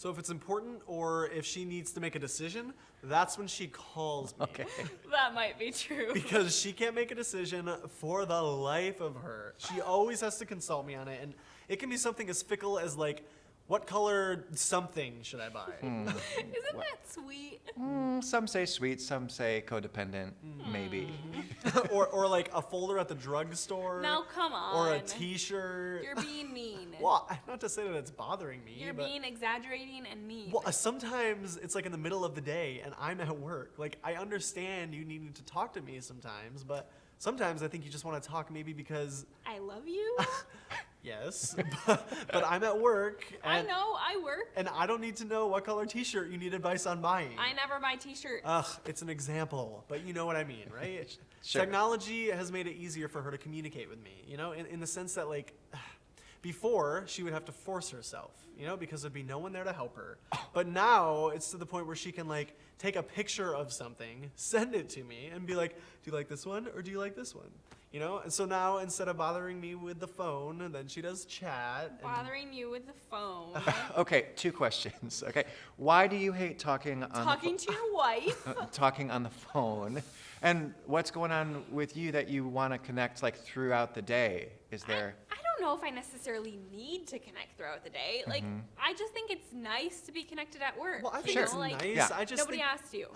So if it's important or if she needs to make a decision, that's when she calls me. Okay. That might be true. Because she can't make a decision for the life of her. She always has to consult me on it. And it can be something as fickle as like, what color something should I buy? Isn't that sweet? Some say sweet, some say codependent, maybe. or like a folder at the drugstore. Now, come on. Or a t-shirt. You're being mean. Well, not to say that it's bothering me. You're but, being exaggerating and mean. Well, sometimes it's like in the middle of the day and I'm at work. Like, I understand you needing to talk to me sometimes, but sometimes I think you just want to talk maybe because, I love you. yes, but I'm at work. I And, know, I work. And I don't need to know what color t-shirt you need advice on buying. I never buy t-shirts. Ugh, it's an example, but you know what I mean, right? Sure. Technology has made it easier for her to communicate with me, you know, in the sense that, like, before she would have to force herself, you know, because there'd be no one there to help her. But now it's to the point where she can, like, take a picture of something, send it to me, and be like, do you like this one or do you like this one? You know, and so now instead of bothering me with the phone, then she does chat. And Bothering you with the phone. Okay, 2 questions. Okay, why do you hate talking on Talking to your wife. talking on the phone? And what's going on with you that you want to connect like throughout the day? Is there? I don't know if I necessarily need to connect throughout the day. Like, I just think it's nice to be connected at work. Well, I think Sure. it's like, nice. Yeah. I just Nobody think, asked you.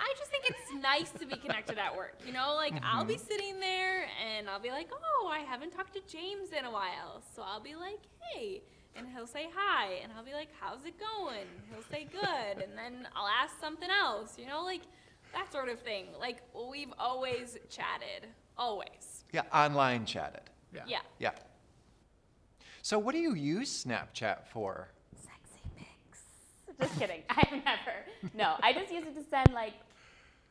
I just think it's nice to be connected at work. You know, like I'll be sitting there and I'll be like, oh, I haven't talked to James in a while. So I'll be like, hey. And he'll say hi. And I'll be like, how's it going? He'll say good. And then I'll ask something else, you know, like that sort of thing. Like we've always chatted. Always. Yeah, online chatted. Yeah. Yeah. So what do you use Snapchat for? Sexy pics. Just kidding. I've never. No, I just use it to send like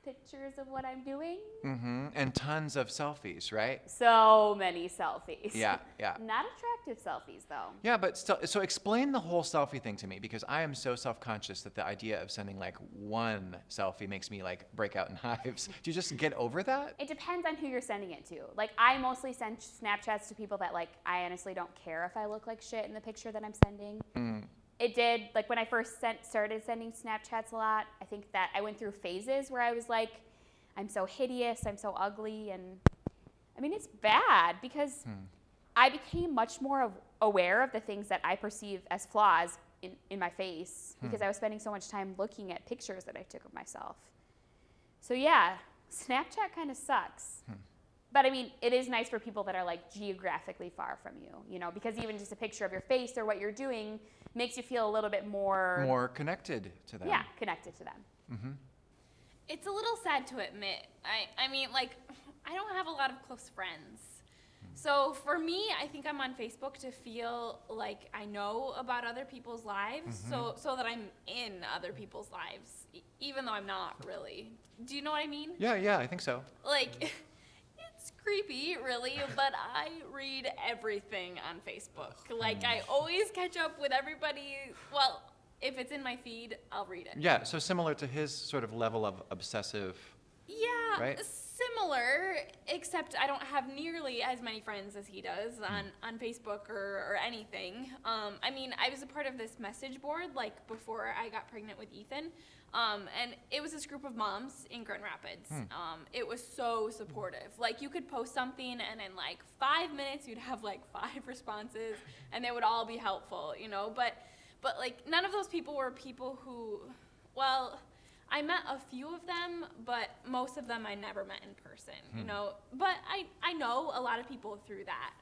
pictures of what I'm doing. And tons of selfies, right? So many selfies. Yeah, yeah. Not attractive selfies though. Yeah, but still, so explain the whole selfie thing to me because I am so self-conscious that the idea of sending like one selfie makes me like break out in hives. Do you just get over that? It depends on who you're sending it to. Like I mostly send Snapchats to people that like I honestly don't care if I look like shit in the picture that I'm sending. It did, like when I first started sending Snapchats a lot, I think that I went through phases where I was like, I'm so hideous, I'm so ugly, and I mean, it's bad because I became much more aware of the things that I perceive as flaws in my face because I was spending so much time looking at pictures that I took of myself. So yeah, Snapchat kind of sucks. But I mean, it is nice for people that are like geographically far from you, you know, because even just a picture of your face or what you're doing makes you feel a little bit more Connected to them. yeah, connected to them. It's a little sad to admit. I mean, like, I don't have a lot of close friends. So for me, I think I'm on Facebook to feel like I know about other people's lives, so that I'm in other people's lives, even though I'm not really. Do you know what I mean? Yeah, I think so. Like, it's creepy, really, but I read everything on Facebook. Like, I always catch up with everybody. Well, if it's in my feed, I'll read it. Yeah, so similar to his sort of level of obsessive. Yeah, Right? similar, except I don't have nearly as many friends as he does on Facebook or anything. I mean, I was a part of this message board, like, before I got pregnant with Ethan. And it was this group of moms in Grand Rapids. It was so supportive. Like, you could post something, and in, like, 5 minutes, you'd have, like, 5 responses, and they would all be helpful, you know? But like, none of those people were people who, well, I met a few of them, but most of them I never met in person, you know? But I know a lot of people through that.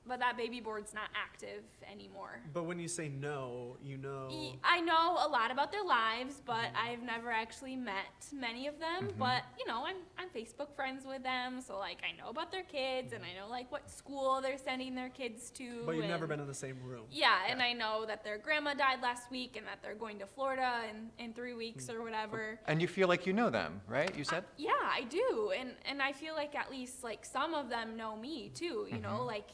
But that baby board's not active anymore. but when you say no, you know. I know a lot about their lives, but I've never actually met many of them. But, you know, I'm Facebook friends with them, so, like, I know about their kids, and I know, like, what school they're sending their kids to. But you've never and- been in the same room. Yeah, and I know that their grandma died last week and that they're going to Florida in 3 weeks or whatever. And you feel like you know them, right? You said? Yeah, I do. And I feel like at least, like, some of them know me, too, you know? Like,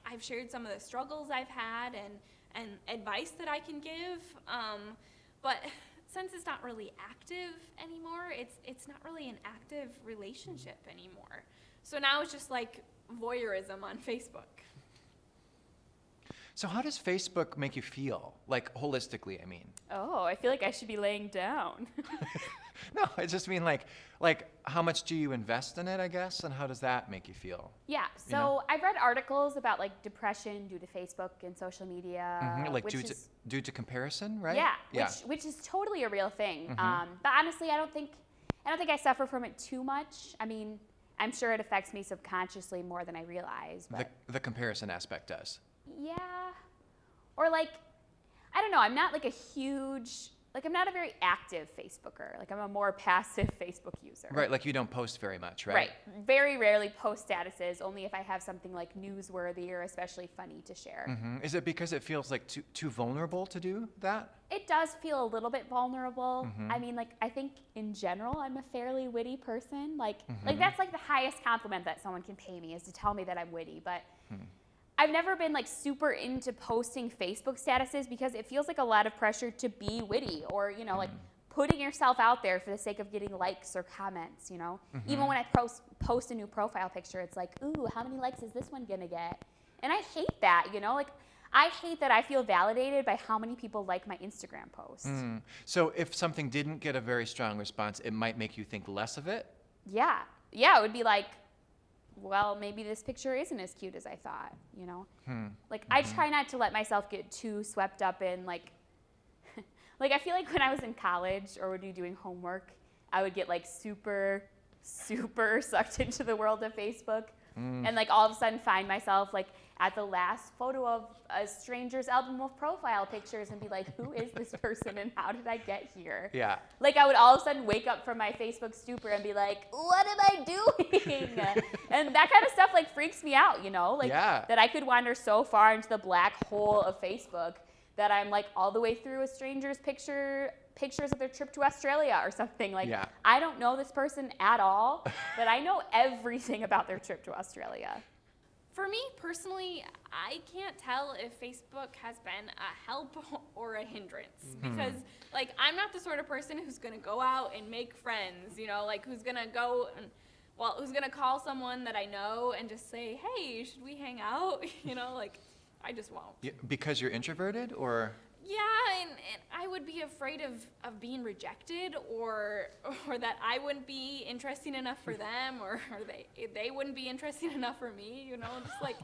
I've shared some of the struggles I've had and advice that I can give. But since it's not really active anymore, it's not really an active relationship anymore. So now it's just, like, voyeurism on Facebook. So how does Facebook make you feel? Like holistically, I mean. Oh, I feel like I should be laying down. No, I just mean like how much do you invest in it, I guess, and how does that make you feel? Yeah, so You know? I've read articles about like depression due to Facebook and social media, Like which due to comparison, right? yeah, which is totally a real thing. But honestly, I don't think I suffer from it too much. I mean, I'm sure it affects me subconsciously more than I realize. But The comparison aspect does. yeah, or like, I don't know. I'm not like I'm not a very active Facebooker. Like I'm a more passive Facebook user. Right, like you don't post very much, right? Right. Very rarely post statuses, only if I have something like newsworthy or especially funny to share. Is it because it feels like too vulnerable to do that? It does feel a little bit vulnerable. I mean, like, I think in general, I'm a fairly witty person. Like that's like the highest compliment that someone can pay me is to tell me that I'm witty. But I've never been like super into posting Facebook statuses because it feels like a lot of pressure to be witty or, you know, like putting yourself out there for the sake of getting likes or comments, you know? Even when I post a new profile picture, it's like, ooh, how many likes is this one gonna get? And I hate that, you know? Like, I hate that I feel validated by how many people like my Instagram post. So if something didn't get a very strong response, it might make you think less of it? Yeah, it would be like, well, maybe this picture isn't as cute as I thought, you know? Like, I try not to let myself get too swept up in, like, like, I feel like when I was in college or would be doing homework, I would get, like, super, super sucked into the world of Facebook. And, like, all of a sudden find myself, like, at the last photo of a stranger's album of profile pictures and be like, who is this person and how did I get here? Yeah. Like, I would all of a sudden wake up from my Facebook stupor and be like, what am I doing? And that kind of stuff, like, freaks me out, you know? Like, Yeah. that I could wander so far into the black hole of Facebook that I'm, like, all the way through a stranger's pictures of their trip to Australia or something. Like, Yeah. I don't know this person at all, but I know everything about their trip to Australia. For me personally, I can't tell if Facebook has been a help or a hindrance because, like, I'm not the sort of person who's gonna go out and make friends, you know, like who's gonna call someone that I know and just say, hey, should we hang out? You know, like, I just won't. Because you're introverted, or? Yeah, and I would be afraid of being rejected or that I wouldn't be interesting enough for them or they wouldn't be interesting enough for me, you know, just like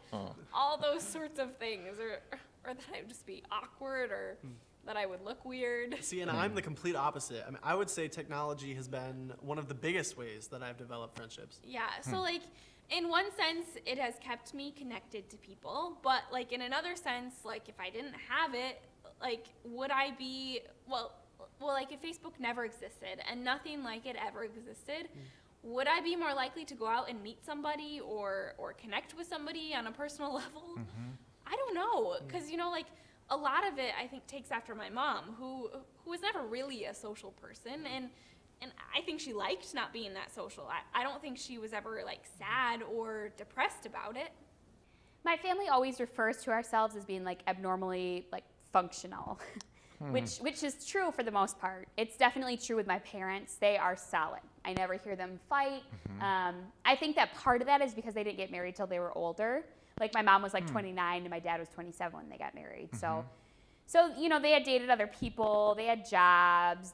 all those sorts of things or that I would just be awkward or that I would look weird. See, and I'm the complete opposite. I mean, I would say technology has been one of the biggest ways that I've developed friendships. Yeah, so like in one sense it has kept me connected to people, but like in another sense, like if I didn't have it, like, would I be, well, like if Facebook never existed and nothing like it ever existed, would I be more likely to go out and meet somebody or connect with somebody on a personal level? I don't know, because, you know, like, a lot of it, I think, takes after my mom, who was never really a social person, and I think she liked not being that social. I don't think she was ever, like, sad or depressed about it. My family always refers to ourselves as being, like, abnormally, like, functional, which is true for the most part. It's definitely true with my parents. They are solid. I never hear them fight. I think that part of that is because they didn't get married till they were older. Like my mom was like 29 and my dad was 27 when they got married. So you know, they had dated other people. They had jobs.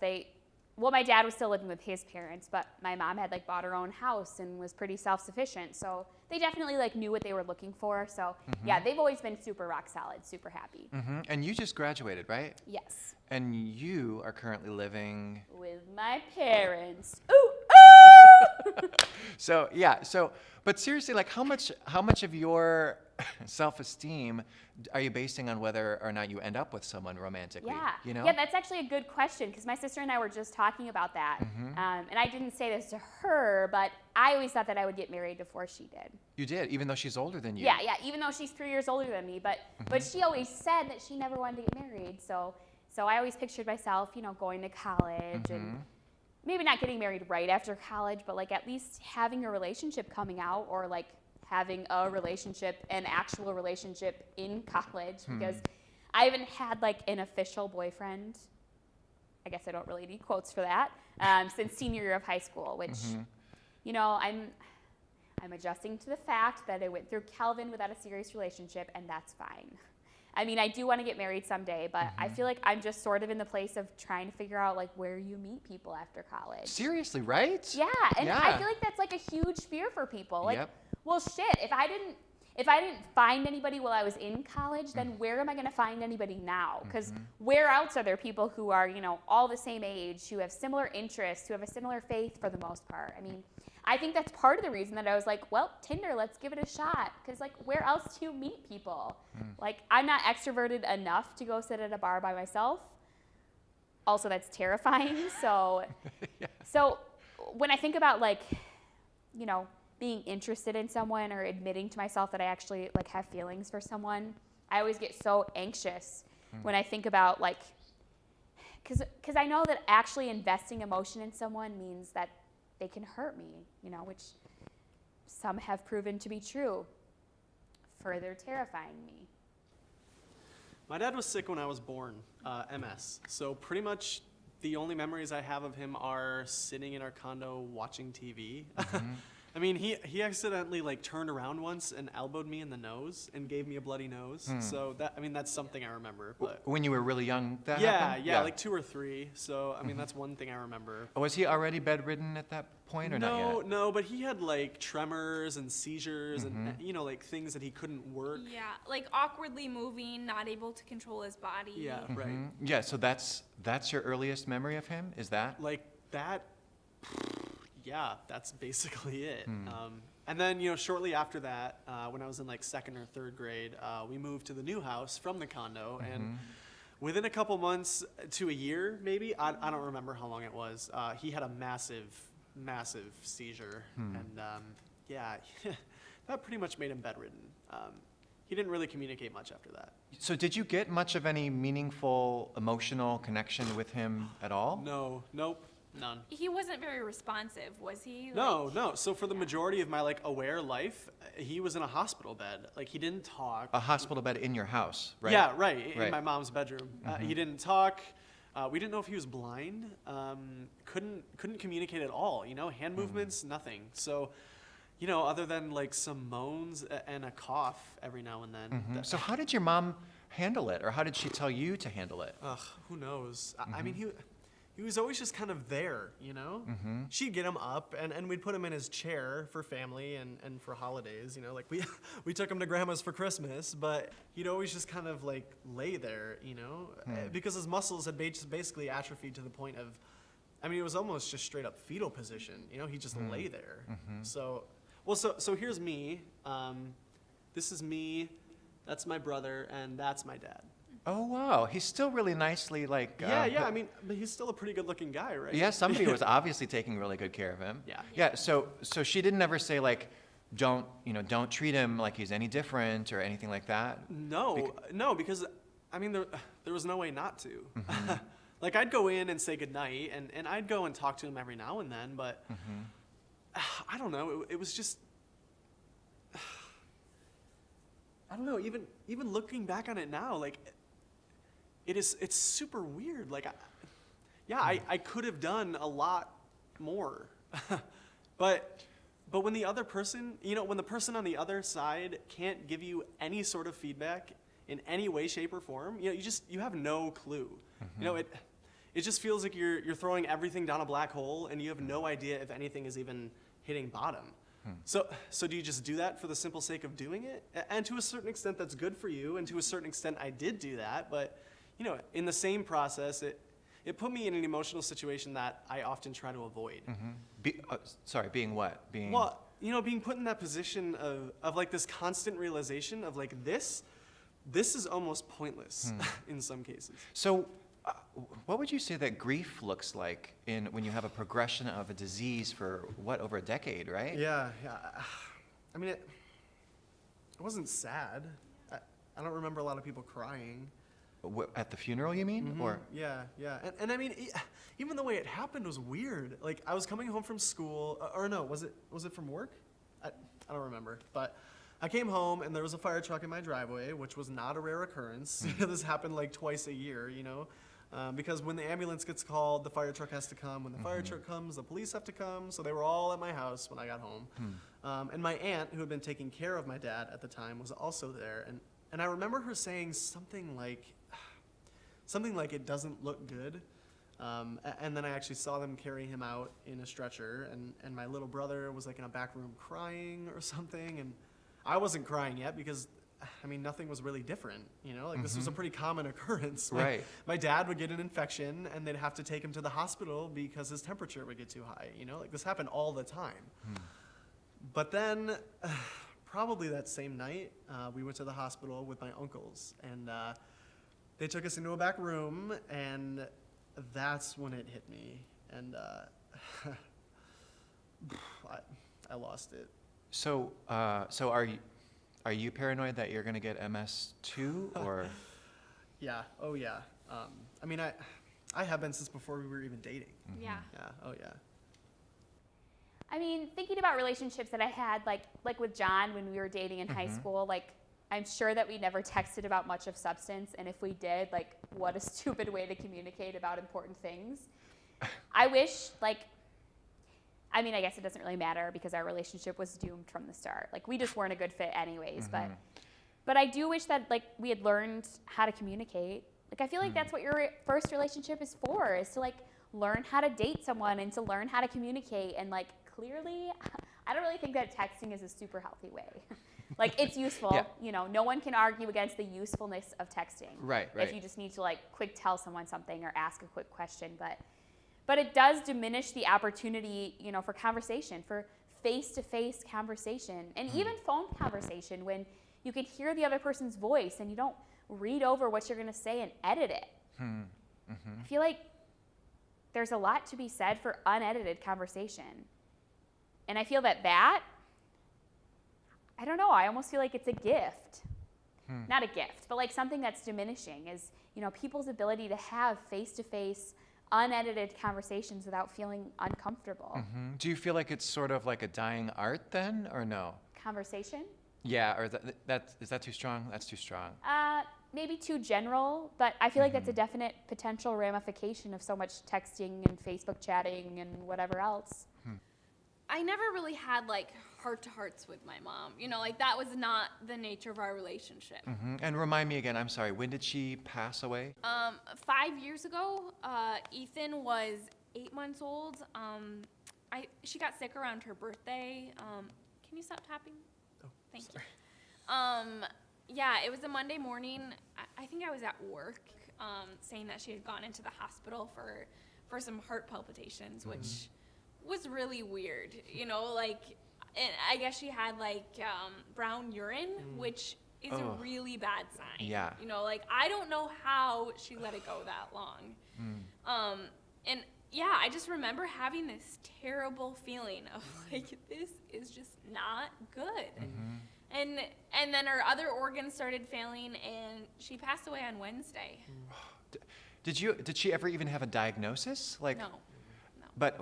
My dad was still living with his parents, but my mom had like bought her own house and was pretty self-sufficient. So they definitely like knew what they were looking for. So yeah, they've always been super rock solid, super happy. And you just graduated, right? Yes. And you are currently living. With my parents. Ooh, ooh! But seriously, like how much of your self-esteem are you basing on whether or not you end up with someone romantically? Yeah. You know? Yeah, that's actually a good question because my sister and I were just talking about that. And I didn't say this to her, but I always thought that I would get married before she did. You did, even though she's older than you. Yeah, even though she's 3 years older than me, but she always said that she never wanted to get married. So I always pictured myself, you know, going to college and maybe not getting married right after college, but like at least having a relationship coming out or like having a relationship, an actual relationship in college because I haven't had like an official boyfriend. I guess I don't really need quotes for that, since senior year of high school, which, you know, I'm adjusting to the fact that I went through Calvin without a serious relationship, and that's fine. I mean, I do want to get married someday, but I feel like I'm just sort of in the place of trying to figure out like where you meet people after college. Seriously, right? Yeah, and Yeah. I feel like that's like a huge fear for people. Like, Yep. well, shit, if I didn't find anybody while I was in college, then where am I going to find anybody now? Because where else are there people who are, you know, all the same age, who have similar interests, who have a similar faith for the most part? I mean, I think that's part of the reason that I was like, well, Tinder, let's give it a shot. Because, like, where else do you meet people? Like, I'm not extroverted enough to go sit at a bar by myself. Also, that's terrifying. So, so when I think about, like, you know, being interested in someone or admitting to myself that I actually, like, have feelings for someone, I always get so anxious when I think about, like, because I know that actually investing emotion in someone means that they can hurt me, you know, which some have proven to be true, further terrifying me. My dad was sick when I was born, MS. So pretty much the only memories I have of him are sitting in our condo watching TV. I mean, he accidentally like turned around once and elbowed me in the nose and gave me a bloody nose. So that, I mean, that's something I remember. But When you were really young, that yeah, happened? yeah, like 2 or 3. So I mean, that's one thing I remember. Was he already bedridden at that point or not No, yet? no, but he had like tremors and seizures and you know, like things that he couldn't work. Yeah, like awkwardly moving, not able to control his body. Yeah, right. Yeah, so that's your earliest memory of him? Is that? Like that. Yeah, that's basically it. And then, you know, shortly after that, when I was in like 2nd or 3rd grade, we moved to the new house from the condo. And within a couple months to a year, maybe, I don't remember how long it was, he had a massive seizure. And yeah, that pretty much made him bedridden. He didn't really communicate much after that. So did you get much of any meaningful emotional connection with him at all? No, nope, none. He wasn't very responsive, was he? No, no. So for the majority of my like aware life, he was in a hospital bed. Like he didn't talk. A hospital bed in your house, right? Yeah, right. In Right. my mom's bedroom. He didn't talk. We didn't know if he was blind. Couldn't communicate at all. You know, hand movements, nothing. So, you know, other than like some moans and a cough every now and then. So how did your mom handle it, or how did she tell you to handle it? Ugh, who knows? I mean, he was always just kind of there, you know? She'd get him up, and we'd put him in his chair for family and for holidays, you know? Like, we took him to grandma's for Christmas, but he'd always just kind of, like, lay there, you know? Because his muscles had basically atrophied to the point of, I mean, it was almost just straight up fetal position, you know? He'd just lay there. So, well, so here's me. This is me. That's my brother, and that's my dad. Oh, wow. He's still really nicely, like... Yeah. I mean, but he's still a pretty good-looking guy, right? Yeah, somebody was obviously taking really good care of him. Yeah. Yeah, so she didn't ever say, like, don't treat him like he's any different or anything like that? No, because, I mean, there was no way not to. Like, I'd go in and say goodnight, and I'd go and talk to him every now and then, but I don't know, it was just... I don't know, even looking back on it now, like... It's super weird. Like, I could have done a lot more, but when the other person, you know, when the person on the other side can't give you any sort of feedback in any way, shape, or form, you know, you have no clue. You know, it just feels like you're throwing everything down a black hole, and you have no idea if anything is even hitting bottom. So do you just do that for the simple sake of doing it? And to a certain extent, that's good for you, and to a certain extent, I did do that, but. You know, in the same process, it put me in an emotional situation that I often try to avoid. Being what? Being... Well, you know, being put in that position of like this constant realization of like this is almost pointless in some cases. So what would you say that grief looks like when you have a progression of a disease for, over a decade, right? Yeah. I mean, it wasn't sad. I don't remember a lot of people crying. At the funeral, you mean? Or Yeah. And I mean, even the way it happened was weird. Like, I was coming home from school, or no, was it from work? I don't remember. But I came home, and there was a fire truck in my driveway, which was not a rare occurrence. This happened like twice a year, you know? Because when the ambulance gets called, the fire truck has to come. When the fire truck comes, the police have to come. So they were all at my house when I got home. And my aunt, who had been taking care of my dad at the time, was also there. And and I remember her saying something like it doesn't look good. And then I actually saw them carry him out in a stretcher, and my little brother was like in a back room crying or something, and I wasn't crying yet because, I mean, nothing was really different, you know? Like, this was a pretty common occurrence. Like, Right. my dad would get an infection, and they'd have to take him to the hospital because his temperature would get too high, you know? Like, this happened all the time. But then, probably that same night, we went to the hospital with my uncles, and they took us into a back room, and that's when it hit me, and I lost it. So, are you paranoid that you're gonna get MS too, or? Yeah. Oh yeah. I mean, I have been since before we were even dating. Yeah. Yeah. Oh yeah. I mean, thinking about relationships that I had, like with John when we were dating in high school, like I'm sure that we never texted about much of substance, and if we did, like, what a stupid way to communicate about important things. I wish, like, I mean, I guess it doesn't really matter because our relationship was doomed from the start. Like, we just weren't a good fit anyways, but I do wish that, like, we had learned how to communicate. Like, I feel like that's what your first relationship is for, is to, like, learn how to date someone and to learn how to communicate. And, like, clearly, I don't really think that texting is a super healthy way. Like, it's useful, Yeah. you know, no one can argue against the usefulness of texting. Right. If you just need to, like, quick tell someone something or ask a quick question. But it does diminish the opportunity, you know, for conversation, for face-to-face conversation, and even phone conversation when you can hear the other person's voice and you don't read over what you're going to say and edit it. I feel like there's a lot to be said for unedited conversation. And I feel that I don't know, I almost feel like it's a gift. Not a gift, but like something that's diminishing is, you know, people's ability to have face-to-face, unedited conversations without feeling uncomfortable. Do you feel like it's sort of like a dying art then, or no? Conversation? Yeah, or is that too strong? That's too strong. Maybe too general, but I feel like that's a definite potential ramification of so much texting and Facebook chatting and whatever else. I never really had like heart-to-hearts with my mom. You know, like that was not the nature of our relationship. And remind me again, I'm sorry, when did she pass away? 5 years ago, Ethan was 8 months old. She got sick around her birthday. Can you stop tapping? Oh, Thank sorry. you. Yeah, it was a Monday morning. I think I was at work, saying that she had gone into the hospital for some heart palpitations, which was really weird. You know, like, and I guess she had like brown urine, which is a really bad sign. Yeah. You know, like I don't know how she let it go that long. And yeah, I just remember having this terrible feeling of like, this is just not good. And then her other organs started failing, and she passed away on Wednesday. Did she ever even have a diagnosis? Like, No. But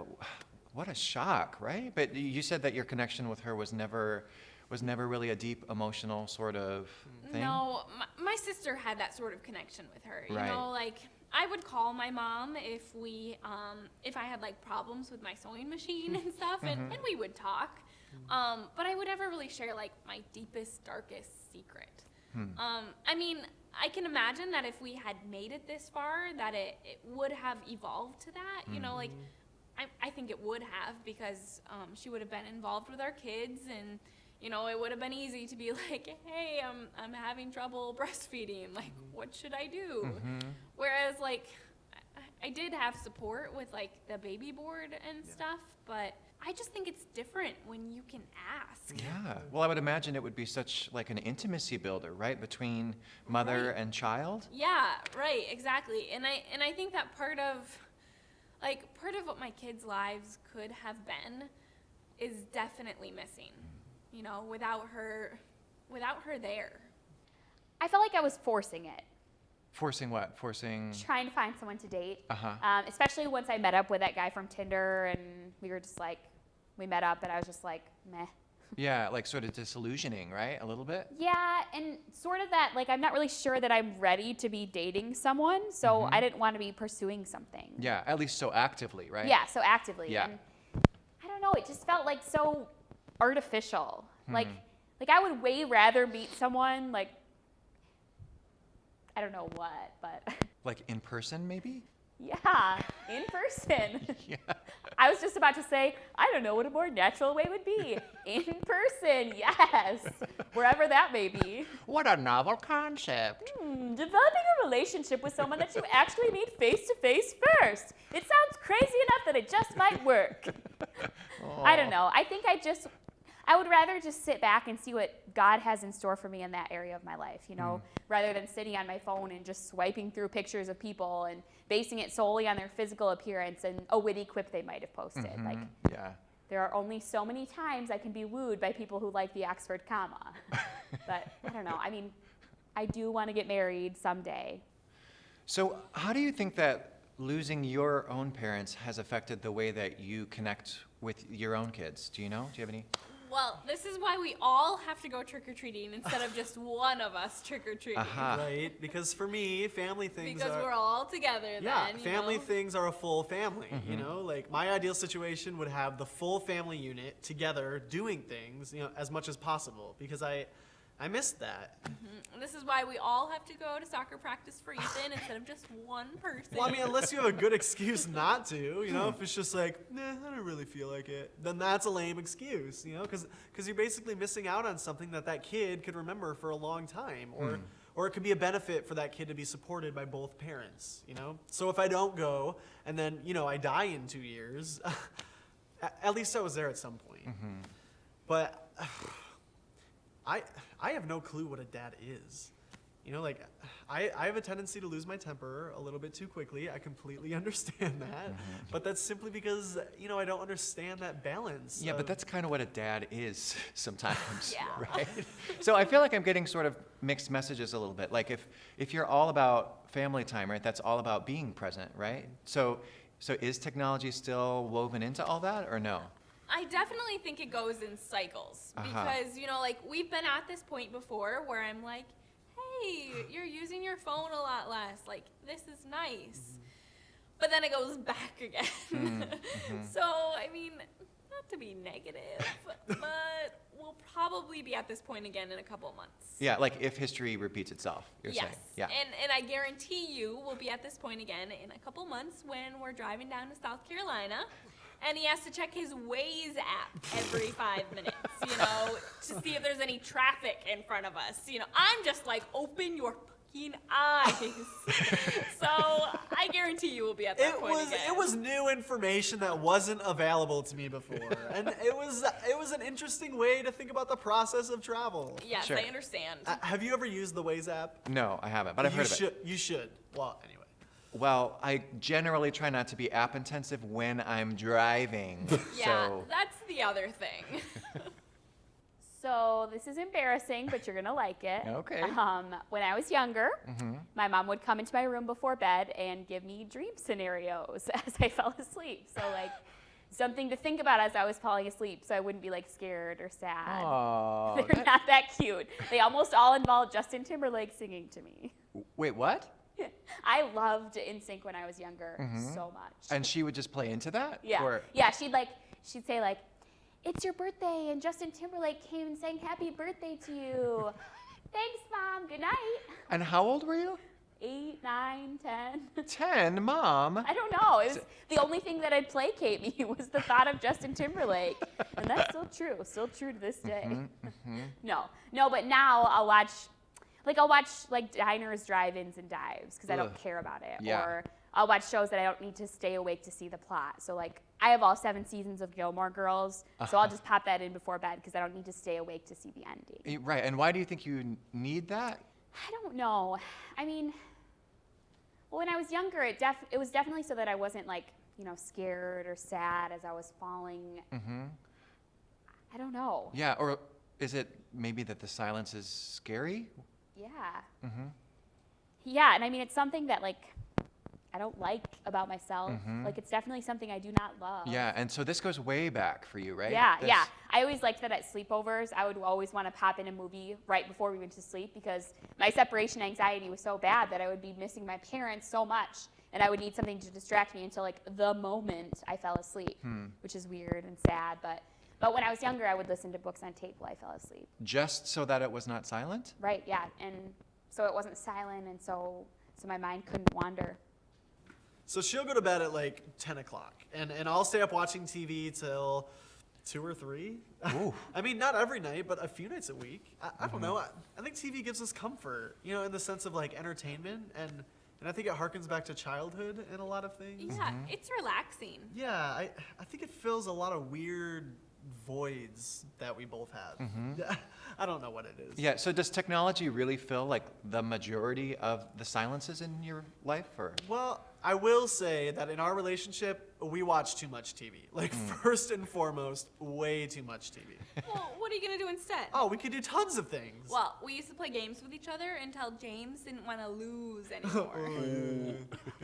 what a shock, right? But you said that your connection with her was never really a deep emotional sort of thing. No, my sister had that sort of connection with her. You Right. know, like I would call my mom if I had like problems with my sewing machine and stuff, and we would talk. But I would never really share like my deepest, darkest secret. I mean, I can imagine that if we had made it this far, that it would have evolved to that. You know, like I think it would have, because she would have been involved with our kids, and you know, it would have been easy to be like, hey, I'm having trouble breastfeeding. Like, what should I do? Whereas, like, I did have support with like the baby board and stuff, but I just think it's different when you can ask. Yeah. Well, I would imagine it would be such like an intimacy builder, right, between mother and child. Yeah, right, exactly. And I think that part of what my kids' lives could have been is definitely missing. You know, without her there. I felt like I was forcing it, Forcing what? Forcing. trying to find someone to date. Uh-huh. Especially once I met up with that guy from Tinder, and we were just like, we met up, and I was just like, meh. Yeah, like sort of disillusioning, right? A little bit. Yeah, and sort of that, like, I'm not really sure that I'm ready to be dating someone, so I didn't want to be pursuing something. Yeah, at least so actively, right? Yeah, so actively. Yeah. And I don't know, it just felt like so artificial. Like I would way rather meet someone, like, I don't know what, but Like in person, maybe? yeah, in person. Yeah. I was just about to say, I don't know what a more natural way would be. In person, yes. Wherever that may be. What a novel concept. Developing a relationship with someone that you actually meet face to face first. It sounds crazy enough that it just might work. I don't know. I think I would rather just sit back and see what God has in store for me in that area of my life, you know, rather than sitting on my phone and just swiping through pictures of people and basing it solely on their physical appearance and a witty quip they might have posted. Like, Yeah. there are only so many times I can be wooed by people who like the Oxford comma. But I don't know. I mean, I do want to get married someday. So, how do you think that losing your own parents has affected the way that you connect with your own kids? Do you know? Do you have any? Well, this is why we all have to go trick-or-treating instead of just one of us trick-or-treating. Aha. Right? Because for me, family things Because are... we're all together Yeah, then, you family know? things are a full family, you know? Like, my ideal situation would have the full family unit together doing things, you know, as much as possible, because I missed that. And this is why we all have to go to soccer practice for Ethan instead of just one person. Well, I mean, unless you have a good excuse not to, you know? If it's just like, nah, I don't really feel like it, then that's a lame excuse, you know? Because you're basically missing out on something that kid could remember for a long time, or it could be a benefit for that kid to be supported by both parents, you know? So if I don't go, and then, you know, I die in 2 years, at least I was there at some point. But I have no clue what a dad is. You know, like, I have a tendency to lose my temper a little bit too quickly. I completely understand that. But that's simply because, you know, I don't understand that balance. Yeah, but of- that's kind of what a dad is sometimes, Yeah. right? So I feel like I'm getting sort of mixed messages a little bit. Like if you're all about family time, right? That's all about being present, right? So is technology still woven into all that, or no? I definitely think it goes in cycles because, you know, like we've been at this point before where I'm like, hey, you're using your phone a lot less. Like, this is nice. But then it goes back again. So, I mean, not to be negative, but we'll probably be at this point again in a couple of months. Yeah, like if history repeats itself, you're saying. Yeah. And I guarantee you we'll be at this point again in a couple months when we're driving down to South Carolina and he has to check his Waze app every 5 minutes, you know, to see if there's any traffic in front of us. You know, I'm just like, open your fucking eyes. So I guarantee you we'll be at that point again. It was new information that wasn't available to me before, and it was an interesting way to think about the process of travel. Yes, Sure. I understand. Have you ever used the Waze app? No, I haven't, but I've heard of it. You should. Well, anyway. Well, I generally try not to be app intensive when I'm driving. Yeah, So that's the other thing. So this is embarrassing, but you're gonna like it. Okay. When I was younger, my mom would come into my room before bed and give me dream scenarios as I fell asleep. So like something to think about as I was falling asleep, so I wouldn't be like scared or sad. Oh, They're not that cute. They almost all involve Justin Timberlake singing to me. wait, what? I loved NSYNC when I was younger so much. And she would just play into that? Yeah. Or, Yeah, she'd say like, it's your birthday and Justin Timberlake came and sang happy birthday to you. Thanks, Mom. Good night. and how old were you? 8, 9, 10. 10, Mom. I don't know. It was the only thing that would placate me was the thought of Justin Timberlake. And that's still true to this day. No, but now I'll watch like diners, drive-ins, and dives because I don't Ugh. care about it. Yeah. Or I'll watch shows that I don't need to stay awake to see the plot. So like I have all 7 seasons of Gilmore Girls, so I'll just pop that in before bed because I don't need to stay awake to see the ending. Right, and why do you think you need that? I don't know. I mean, well, when I was younger, it was definitely so that I wasn't like, you know, scared or sad as I was falling. I don't know. Yeah, or is it maybe that the silence is scary? Yeah. Yeah, and I mean, it's something that like I don't like about myself. Like it's definitely something I do not love. Yeah, and so this goes way back for you, right? Yeah, This- yeah. I always liked that at sleepovers, I would always want to pop in a movie right before we went to sleep because my separation anxiety was so bad that I would be missing my parents so much and I would need something to distract me until like the moment I fell asleep, which is weird and sad. But when I was younger, I would listen to books on tape while I fell asleep. Just so that it was not silent? Right, yeah. And so it wasn't silent, and so my mind couldn't wander. So she'll go to bed at like 10 o'clock, and I'll stay up watching TV till 2 or 3. Ooh. I mean, not every night, but a few nights a week. I don't know. I think TV gives us comfort, you know, in the sense of like entertainment, and I think it harkens back to childhood in a lot of things. Yeah, it's relaxing. Yeah, I think it fills a lot of weird voids that we both have. Yeah, I don't know what it is. Yeah, so does technology really fill like the majority of the silences in your life, or? Well, I will say that in our relationship, we watch too much TV. Like, first and foremost, way too much TV. Well, what are you gonna do instead? Oh, we could do tons of things. Well, we used to play games with each other until James didn't want to lose anymore.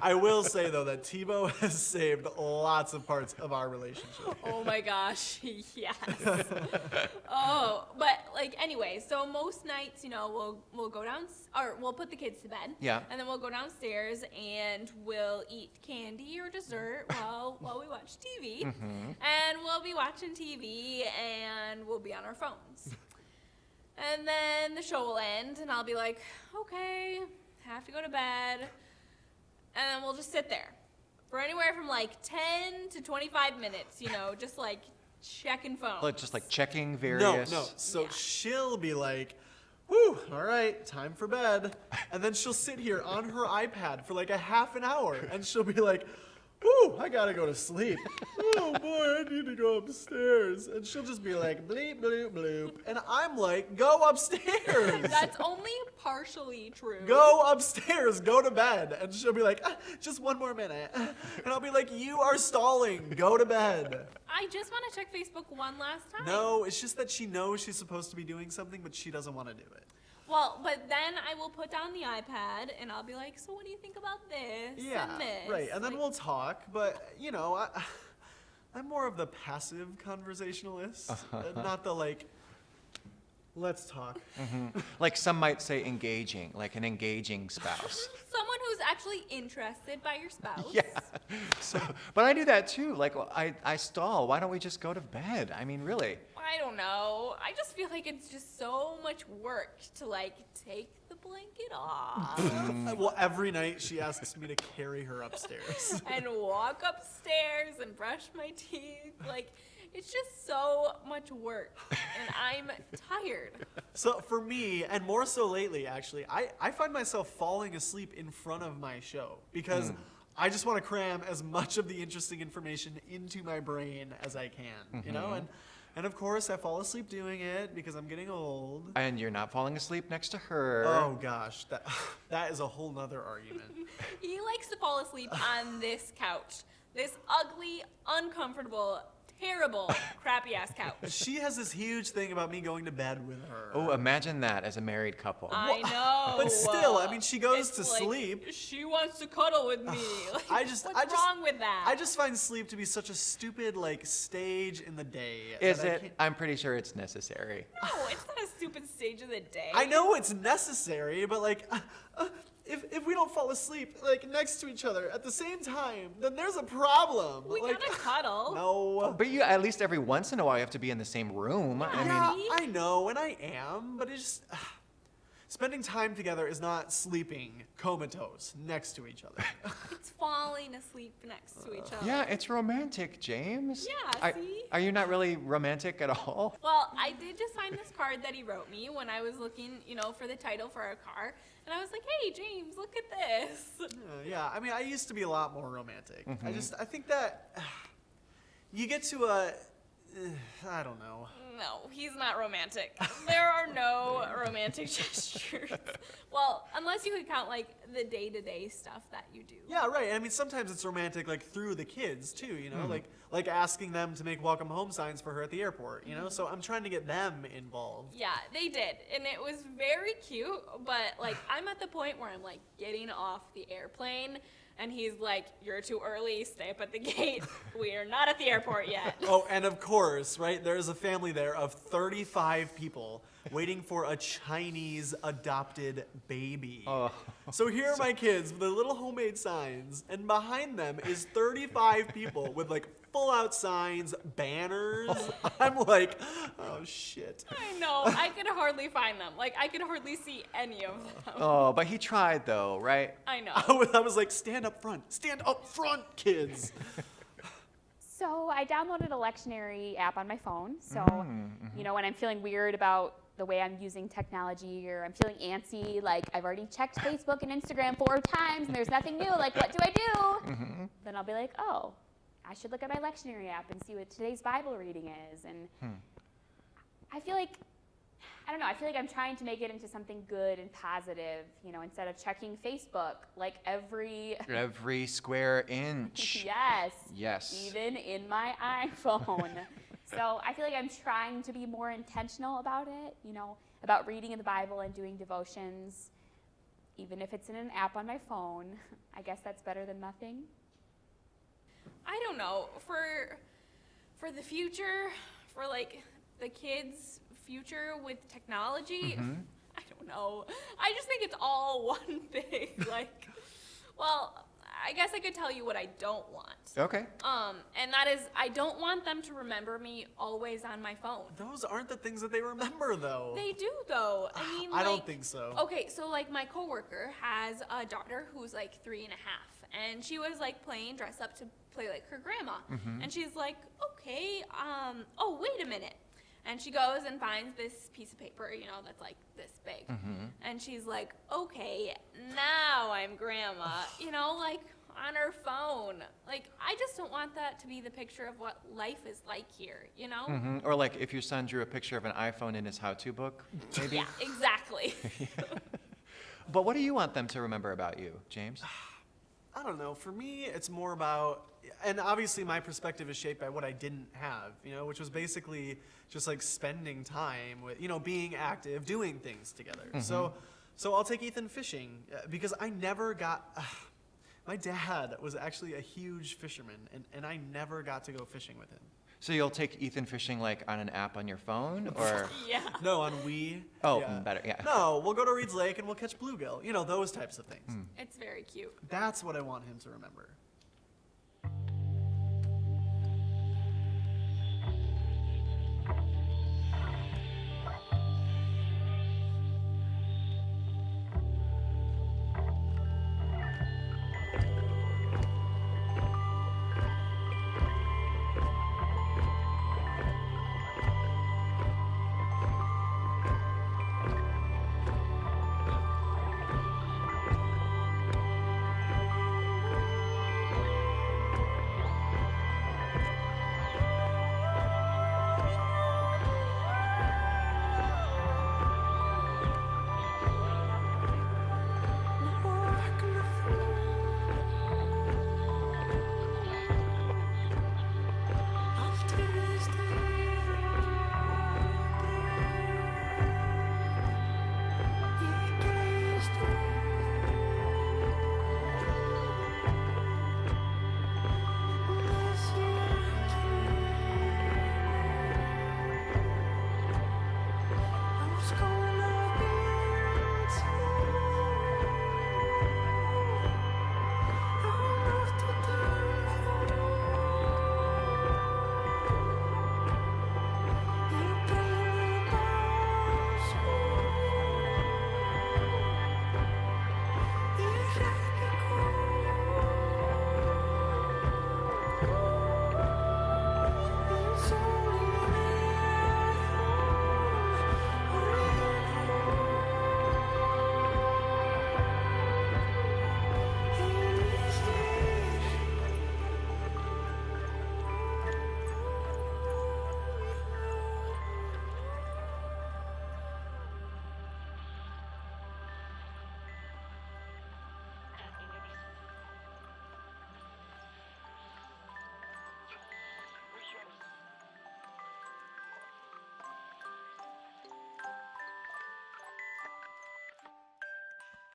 I will say, though, that TiVo has saved lots of parts of our relationship. Oh my gosh, yes. Oh, but like anyway, so most nights, you know, we'll go down, or we'll put the kids to bed. Yeah. And then we'll go downstairs and we'll eat candy or dessert while we watch TV. And we'll be watching TV and we'll be on our phones. And then the show will end and I'll be like, okay, have to go to bed. And then we'll just sit there for anywhere from like 10 to 25 minutes, you know, just like checking phones. Like, just like checking No, various. no. So Yeah. she'll be like, whew, all right, time for bed. And then she'll sit here on her iPad for like a half an hour. And she'll be like, whew, I gotta go to sleep. Oh boy, I need to go upstairs. And she'll just be like, bleep, bloop, bloop. And I'm like, go upstairs. That's only partially true. Go upstairs, go to bed. And she'll be like, just one more minute. And I'll be like, you are stalling, go to bed. I just want to check Facebook one last time. No, it's just that she knows she's supposed to be doing something, but she doesn't want to do it. Well, but then I will put down the iPad and I'll be like, so what do you think about this Yeah, and this? right. And then Like, we'll talk, but, you know, I'm more of the passive conversationalist, not the, like, let's talk. Like some might say engaging, like an engaging spouse. someone who's actually interested by your spouse. Yeah. So, but I do that too. Like I stall. Why don't we just go to bed? I mean, really. I don't know. I just feel like it's just so much work to like take the blanket off Well, every night she asks me to carry her upstairs. and walk upstairs and brush my teeth. Like, it's just so much work and I'm tired. So for me, and more so lately, actually, I find myself falling asleep in front of my show because I just want to cram as much of the interesting information into my brain as I can, you know? And of course, I fall asleep doing it because I'm getting old. And you're not falling asleep next to her. Oh gosh, that is a whole nother argument. He likes to fall asleep on this couch. This ugly, uncomfortable, terrible, crappy ass couch. She has this huge thing about me going to bed with her. Oh, imagine that as a married couple. I know. But still, I mean, she goes It's to like, sleep. She wants to cuddle with me. Like, what's wrong with that? I just find sleep to be such a stupid like stage in the day. Is that I it? can't- I'm pretty sure it's necessary. No, it's not a stupid stage of the day. I know it's necessary, but like, if we don't fall asleep like next to each other at the same time, then there's a problem. We like, gotta cuddle. no. But you, at least every once in a while, you have to be in the same room. I mean, Yeah, See? I know, and I am, but it's just spending time together is not sleeping comatose next to each other. It's falling asleep next to each other. yeah, it's romantic, James. Yeah, Are, see? are you not really romantic at all? Well, I did just find this card that he wrote me when I was looking, you know, for the title for our car. And I was like, hey, James, look at this. Yeah, I mean, I used to be a lot more romantic. I think that you get to a, I don't know. No, he's not romantic. There are no romantic gestures. Well, unless you could count, like, the day-to-day stuff that you do. Yeah, right. I mean, sometimes it's romantic, like through the kids too. You know, like asking them to make welcome home signs for her at the airport. You know, so I'm trying to get them involved. Yeah, they did. And it was very cute, but, like, I'm at the point where I'm, like, getting off the airplane. And he's like, you're too early, stay up at the gate. We are not at the airport yet. Oh, and of course, right, there's a family there of 35 people waiting for a Chinese adopted baby. Oh. So here are my kids with their little homemade signs, and behind them is 35 people with like full out signs, banners. I'm like, oh shit. I know. I could hardly find them. Like, I could hardly see any of them. Oh, but he tried though, right? I know. I was like, stand up front, kids. So I downloaded a lectionary app on my phone. So, Mm-hmm. you know, when I'm feeling weird about the way I'm using technology or I'm feeling antsy, like I've already checked Facebook and Instagram 4 times and there's nothing new, like what do I do? Mm-hmm. Then I'll be like, oh, I should look at my lectionary app and see what today's Bible reading is. And I feel like, I don't know, I feel like I'm trying to make it into something good and positive, you know, instead of checking Facebook like Every square inch. yes. Yes. Even in my iPhone. So I feel like I'm trying to be more intentional about it, you know, about reading in the Bible and doing devotions, even if it's in an app on my phone. I guess that's better than nothing. I don't know. For the future, for like the kids' future with technology, I don't know. I just think it's all one big like. Well, I guess I could tell you what I don't want. Okay. And that is I don't want them to remember me always on my phone. Those aren't the things that they remember, though. They do though. I mean, I don't like- think so. Okay, so like my coworker has a daughter who's like 3.5, and she was like playing dress up to play like her grandma, and she's like, okay, oh wait a minute, and she goes and finds this piece of paper, you know, that's like this big, and she's like, okay, now I'm grandma, you know, like on her phone. Like I just don't want that to be the picture of what life is like here, you know? Or like if your son drew a picture of an iPhone in his how-to book, maybe. Yeah, exactly. But what do you want them to remember about you, James? I don't know. For me, it's more about, and obviously my perspective is shaped by what I didn't have, you know, which was basically just like spending time with, you know, being active, doing things together. So I'll take Ethan fishing because I never got. My dad was actually a huge fisherman, and I never got to go fishing with him. So you'll take Ethan fishing like on an app on your phone, or? Yeah. No, on Wii. Oh, yeah. better, yeah. No, we'll go to Reed's Lake and we'll catch bluegill. You know, those types of things. It's very cute. That's what I want him to remember.